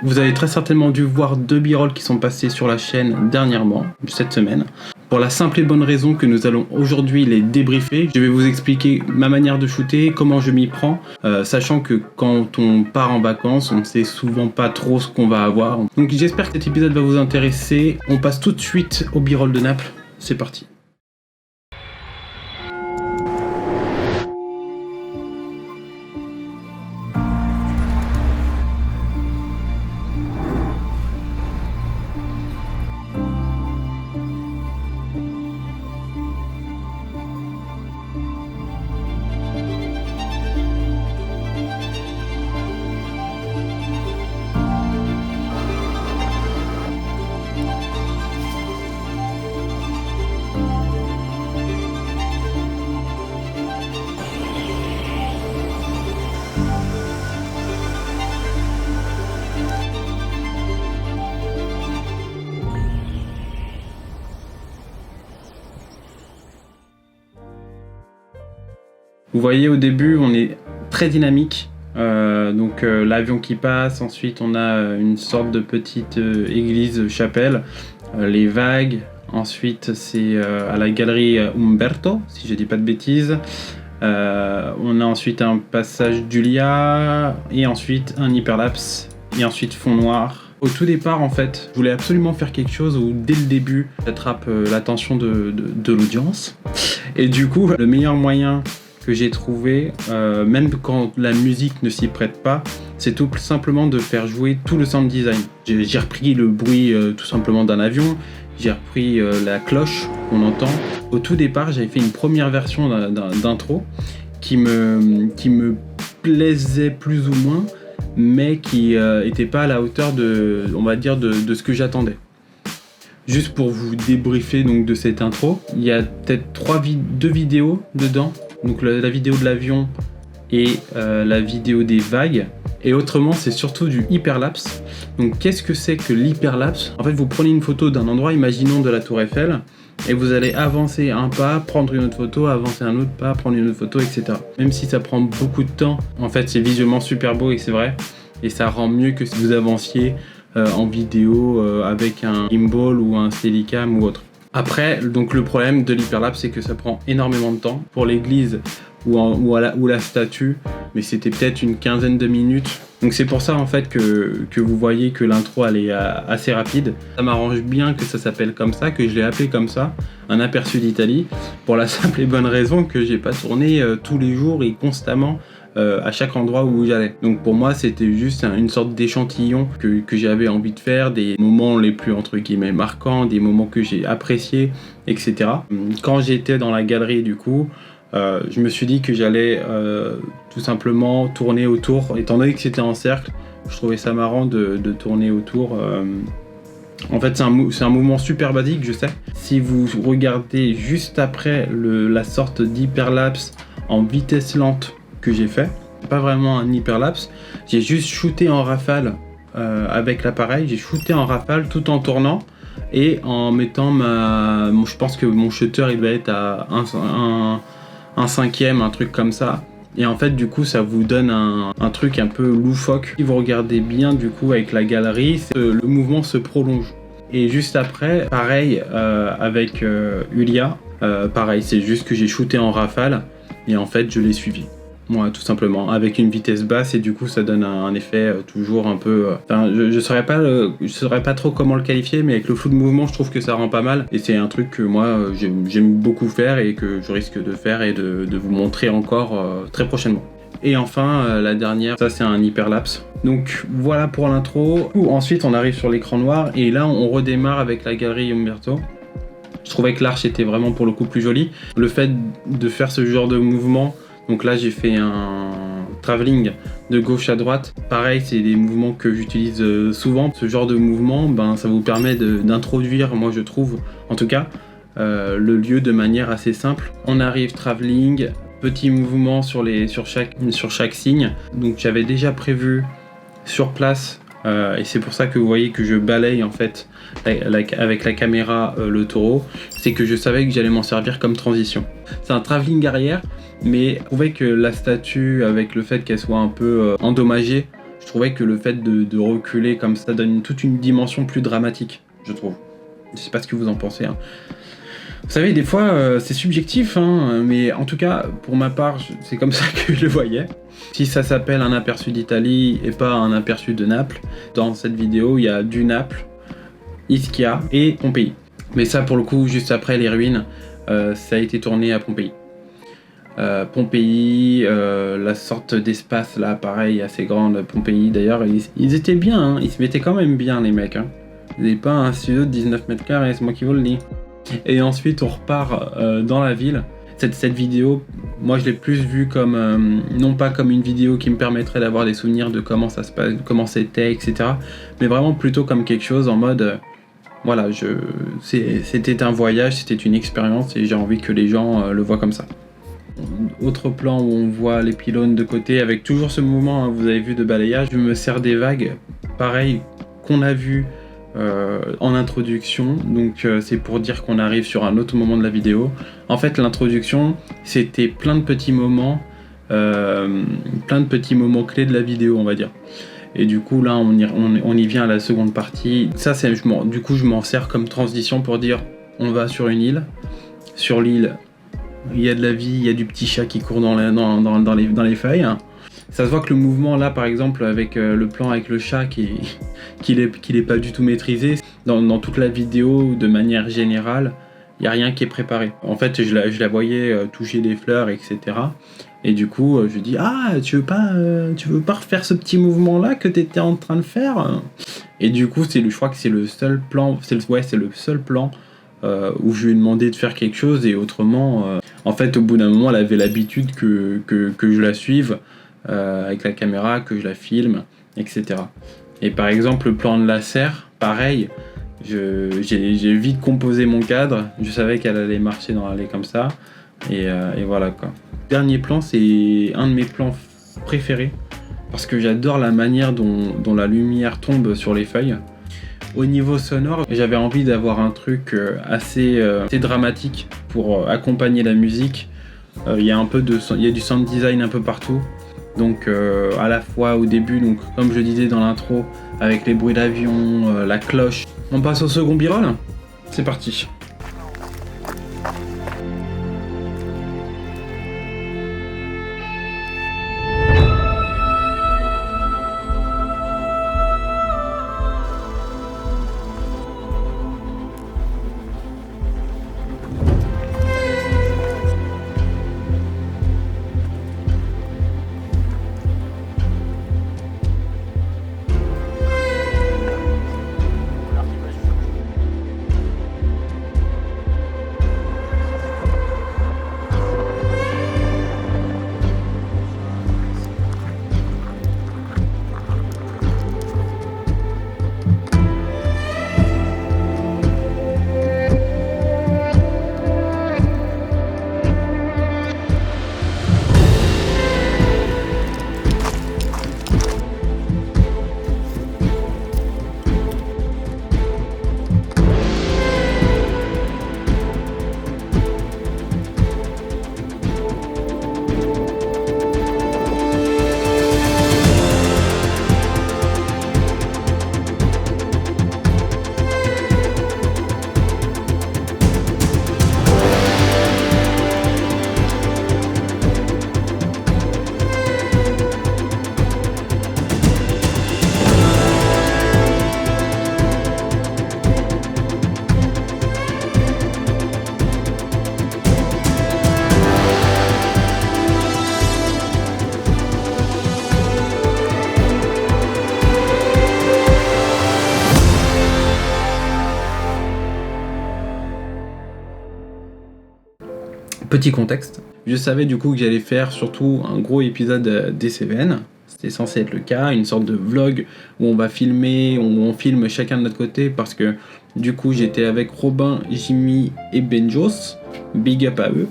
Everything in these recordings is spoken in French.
Vous avez très certainement dû voir 2 b-rolls qui sont passés sur la chaîne dernièrement, cette semaine. Pour la simple et bonne raison que nous allons aujourd'hui les débriefer. Je vais vous expliquer ma manière de shooter, comment je m'y prends, sachant que quand on part en vacances, on ne sait souvent pas trop ce qu'on va avoir. Donc j'espère que cet épisode va vous intéresser. On passe tout de suite au b-roll de Naples. C'est parti. Vous voyez, au début, on est très dynamique. L'avion qui passe, ensuite on a une sorte de petite église chapelle, les vagues, ensuite c'est à la galerie Umberto, si je dis pas de bêtises. On a ensuite un passage d'Ulia, et ensuite un hyperlapse, et ensuite fond noir. Au tout départ, en fait, je voulais absolument faire quelque chose où, dès le début, j'attrape l'attention de l'audience. Et du coup, le meilleur moyen que j'ai trouvé, même quand la musique ne s'y prête pas, c'est tout simplement de faire jouer tout le sound design. J'ai repris le bruit tout simplement d'un avion, j'ai repris la cloche qu'on entend. Au tout départ, j'avais fait une première version d'intro qui me plaisait plus ou moins, mais qui était pas à la hauteur de ce que j'attendais. Juste pour vous débriefer donc de cette intro, il y a peut-être 2 vidéos dedans. Donc la vidéo de l'avion et la vidéo des vagues. Et autrement, c'est surtout du hyperlapse. Donc qu'est-ce que c'est que l'hyperlapse ? En fait, vous prenez une photo d'un endroit, imaginons de la Tour Eiffel, et vous allez avancer un pas, prendre une autre photo, avancer un autre pas, prendre une autre photo, etc. Même si ça prend beaucoup de temps, en fait, c'est visuellement super beau et c'est vrai. Et ça rend mieux que si vous avanciez en vidéo avec un gimbal ou un Steadicam ou autre. Après, donc le problème de l'hyperlapse, c'est que ça prend énormément de temps. Pour l'église ou la statue, mais c'était peut-être une quinzaine de minutes. Donc c'est pour ça en fait que vous voyez que l'intro elle est assez rapide. Ça m'arrange bien que ça s'appelle comme ça, que je l'ai appelé comme ça, un aperçu d'Italie, pour la simple et bonne raison que j'ai pas tourné tous les jours et constamment à chaque endroit où j'allais. Donc pour moi c'était juste une sorte d'échantillon que j'avais envie de faire, des moments les plus entre guillemets marquants, des moments que j'ai appréciés, etc. Quand j'étais dans la galerie du coup, je me suis dit que j'allais tout simplement tourner autour, étant donné que c'était en cercle, je trouvais ça marrant de tourner autour. En fait c'est un mouvement super basique, je sais. Si vous regardez juste après la sorte d'hyperlapse en vitesse lente que j'ai fait, pas vraiment un hyperlapse, j'ai juste shooté en rafale avec l'appareil, j'ai shooté en rafale tout en tournant et en mettant je pense que mon shutter il va être à un cinquième, un truc comme ça. Et en fait du coup ça vous donne un truc un peu loufoque. Si vous regardez bien du coup avec la galerie, le mouvement se prolonge. Et juste après, pareil avec Ulia, pareil, c'est juste que j'ai shooté en rafale et en fait je l'ai suivi. Moi, tout simplement, avec une vitesse basse et du coup ça donne un effet toujours un peu... je saurais pas trop comment le qualifier, mais avec le flou de mouvement, je trouve que ça rend pas mal. Et c'est un truc que moi, j'aime beaucoup faire et que je risque de faire et de vous montrer encore très prochainement. Et enfin, la dernière, ça c'est un hyperlapse. Donc voilà pour l'intro. Ensuite, on arrive sur l'écran noir et là, on redémarre avec la galerie Umberto. Je trouvais que l'arche était vraiment pour le coup plus jolie. Le fait de faire ce genre de mouvement... Donc là j'ai fait un travelling de gauche à droite. Pareil, c'est des mouvements que j'utilise souvent. Ce genre de mouvement, ça vous permet d'introduire, moi je trouve, en tout cas, le lieu de manière assez simple. On arrive travelling, petit mouvement sur chaque signe. Donc j'avais déjà prévu sur place, et c'est pour ça que vous voyez que je balaye en fait avec la caméra le taureau. C'est que je savais que j'allais m'en servir comme transition. C'est un travelling arrière. Mais je trouvais que la statue, avec le fait qu'elle soit un peu endommagée, je trouvais que le fait de reculer comme ça donne toute une dimension plus dramatique, je trouve. Je sais pas ce que vous en pensez, hein. Vous savez, des fois, c'est subjectif, hein, mais en tout cas, pour ma part, c'est comme ça que je le voyais. Si ça s'appelle un aperçu d'Italie et pas un aperçu de Naples, dans cette vidéo, il y a du Naples, Ischia et Pompéi. Mais ça, pour le coup, juste après les ruines, ça a été tourné à Pompéi. Pompéi, la sorte d'espace là, pareil, assez grande. Pompéi, d'ailleurs, ils étaient bien, hein, ils se mettaient quand même bien, les mecs. Hein. Ils n'avaient pas un studio de 19 mètres carrés, c'est moi qui vous le dis. Et ensuite, on repart dans la ville. Cette vidéo, moi je l'ai plus vue comme, non pas comme une vidéo qui me permettrait d'avoir des souvenirs de comment ça se passe, comment c'était, etc. Mais vraiment plutôt comme quelque chose en mode, voilà, c'était un voyage, c'était une expérience et j'ai envie que les gens le voient comme ça. Autre plan où on voit les pylônes de côté avec toujours ce mouvement, hein, vous avez vu, de balayage. Je me sers des vagues, pareil, qu'on a vu en introduction, donc c'est pour dire qu'on arrive sur un autre moment de la vidéo. En fait, l'introduction, c'était plein de petits moments clés de la vidéo, on va dire. Et du coup, là, on y vient à la seconde partie. Ça, du coup, je m'en sers comme transition pour dire, on va sur une île. Sur l'île, il y a de la vie, il y a du petit chat qui court dans les feuilles. Ça se voit que le mouvement là, par exemple, avec le plan avec le chat qu'il est pas du tout maîtrisé. Dans toute la vidéo, de manière générale, il n'y a rien qui est préparé. En fait, je la voyais toucher des fleurs, etc. Et du coup, je dis, ah, tu veux pas refaire ce petit mouvement là que tu étais en train de faire? Et du coup, je crois que c'est le seul plan, c'est le seul plan où je lui ai demandé de faire quelque chose, et autrement, en fait, au bout d'un moment, elle avait l'habitude que je la suive avec la caméra, que je la filme, etc. Et par exemple, le plan de la serre, pareil, j'ai vite composé mon cadre, je savais qu'elle allait marcher dans l'allée comme ça, et voilà quoi. Dernier plan, c'est un de mes plans préférés, parce que j'adore la manière dont la lumière tombe sur les feuilles. Au niveau sonore, j'avais envie d'avoir un truc assez dramatique pour accompagner la musique. Il y a du sound design un peu partout. Donc à la fois au début, donc comme je disais dans l'intro, avec les bruits d'avion, la cloche. On passe au second b-roll. C'est parti. Petit contexte, je savais du coup que j'allais faire surtout un gros épisode des Cévennes. C'était censé être le cas, une sorte de vlog où on va filmer, où on filme chacun de notre côté, parce que du coup j'étais avec Robin, Jimmy et Benjos. Big up à eux.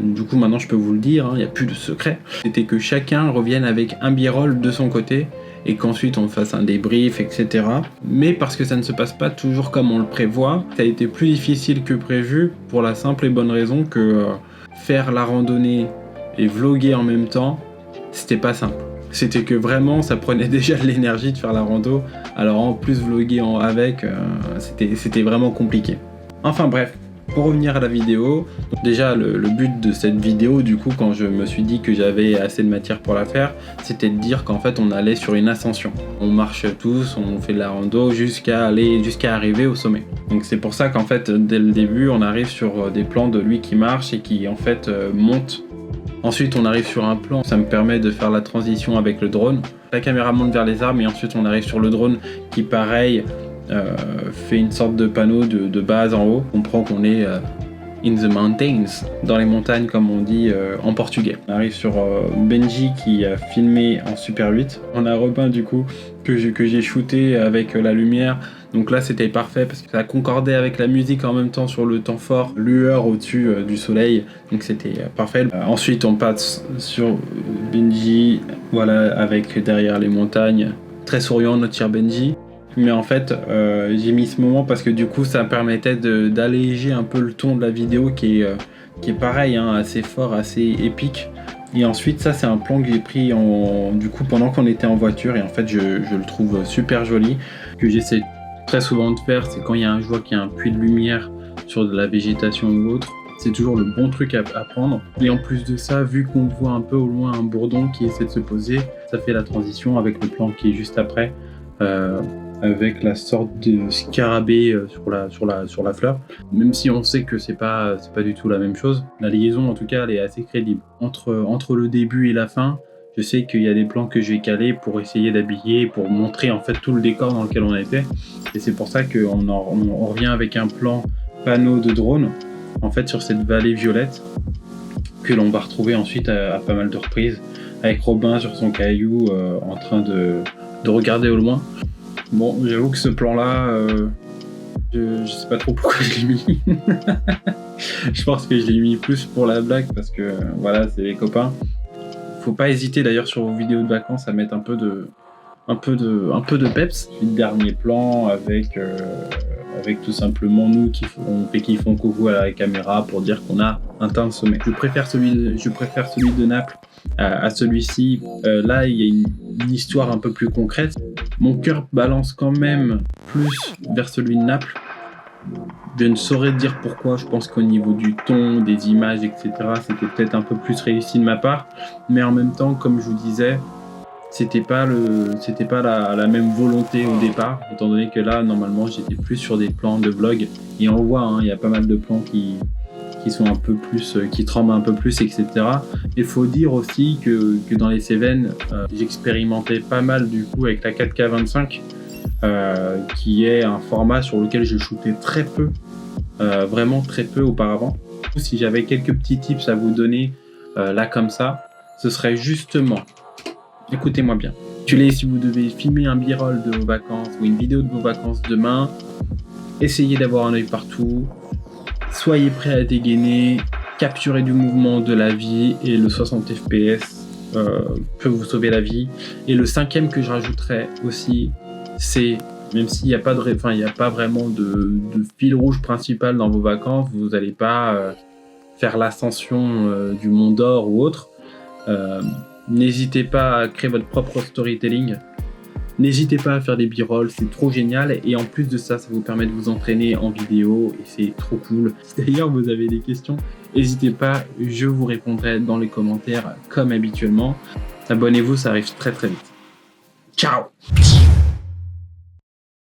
Du coup maintenant je peux vous le dire, il n'y a plus de secret. C'était que chacun revienne avec un b-roll de son côté, et qu'ensuite on fasse un débrief, etc. Mais parce que ça ne se passe pas toujours comme on le prévoit, ça a été plus difficile que prévu, pour la simple et bonne raison que faire la randonnée et vlogger en même temps, c'était pas simple. c'était que vraiment ça prenait déjà de l'énergie de faire la rando, alors en plus vloguer avec, c'était vraiment compliqué. Enfin bref, pour revenir à la vidéo, déjà le but de cette vidéo, du coup, quand je me suis dit que j'avais assez de matière pour la faire, c'était de dire qu'en fait on allait sur une ascension. On marche tous, on fait de la rando jusqu'à arriver au sommet. Donc c'est pour ça qu'en fait dès le début on arrive sur des plans de lui qui marche et qui en fait monte. Ensuite on arrive sur un plan, ça me permet de faire la transition avec le drone. La caméra monte vers les arbres et ensuite on arrive sur le drone qui pareil fait une sorte de panneau de base en haut. On comprend qu'on est in the mountains, dans les montagnes comme on dit en portugais. On arrive sur Benji qui a filmé en Super 8. On a Robin du coup que j'ai shooté avec la lumière. Donc là c'était parfait parce que ça concordait avec la musique en même temps sur le temps fort, lueur au-dessus du soleil, donc c'était parfait. Ensuite on passe sur Benji, voilà, avec derrière les montagnes, très souriant notre cher Benji. Mais en fait j'ai mis ce moment parce que du coup ça permettait d'alléger un peu le ton de la vidéo qui est pareil, hein, assez fort, assez épique. Et ensuite ça c'est un plan que j'ai pris du coup pendant qu'on était en voiture et en fait je le trouve super joli, que j'essaie très souvent de faire, c'est quand je vois qu'il y a un puits de lumière sur de la végétation ou autre, c'est toujours le bon truc à prendre. Et en plus de ça, vu qu'on voit un peu au loin un bourdon qui essaie de se poser, ça fait la transition avec le plan qui est juste après, avec la sorte de scarabée sur la fleur. Même si on sait que c'est pas du tout la même chose, la liaison en tout cas elle est assez crédible. Entre le début et la fin, je sais qu'il y a des plans que je vais caler pour essayer d'habiller, pour montrer en fait tout le décor dans lequel on était. Et c'est pour ça qu'on revient avec un plan panneau de drone, en fait sur cette vallée violette, que l'on va retrouver ensuite à pas mal de reprises, avec Robin sur son caillou en train de regarder au loin. Bon, j'avoue que ce plan-là, je sais pas trop pourquoi je l'ai mis. Je pense que je l'ai mis plus pour la blague parce que voilà, c'est les copains. Faut pas hésiter d'ailleurs sur vos vidéos de vacances à mettre un peu de peps. Le dernier plan avec tout simplement nous qui font coucou à la caméra pour dire qu'on a atteint le sommet. Je préfère celui de Naples à celui-ci. Là, il y a une histoire un peu plus concrète. Mon cœur balance quand même plus vers celui de Naples. Je ne saurais dire pourquoi, je pense qu'au niveau du ton, des images, etc., c'était peut-être un peu plus réussi de ma part, mais en même temps, comme je vous disais, c'était pas la même volonté au départ, étant donné que là, normalement, j'étais plus sur des plans de vlog, et on le voit, hein, il y a pas mal de plans qui sont un peu plus, qui tremblent un peu plus, etc. Il faut dire aussi que dans les Cévennes, j'expérimentais pas mal du coup avec la 4K25, qui est un format sur lequel je shootais très peu, vraiment très peu auparavant. Si j'avais quelques petits tips à vous donner là comme ça, ce serait justement, écoutez-moi bien, si vous devez filmer un b-roll de vos vacances ou une vidéo de vos vacances demain, essayez d'avoir un œil partout, soyez prêt à dégainer, capturer du mouvement de la vie, et le 60 fps peut vous sauver la vie. Et le cinquième que je rajouterais aussi, c'est, même s'il n'y a pas vraiment de fil rouge principal dans vos vacances, vous n'allez pas faire l'ascension du Mont d'Or ou autre, n'hésitez pas à créer votre propre storytelling. N'hésitez pas à faire des b-rolls, c'est trop génial, et en plus de ça, ça vous permet de vous entraîner en vidéo et c'est trop cool. Si d'ailleurs vous avez des questions, n'hésitez pas, je vous répondrai dans les commentaires comme habituellement. Abonnez-vous, ça arrive très très vite. Ciao!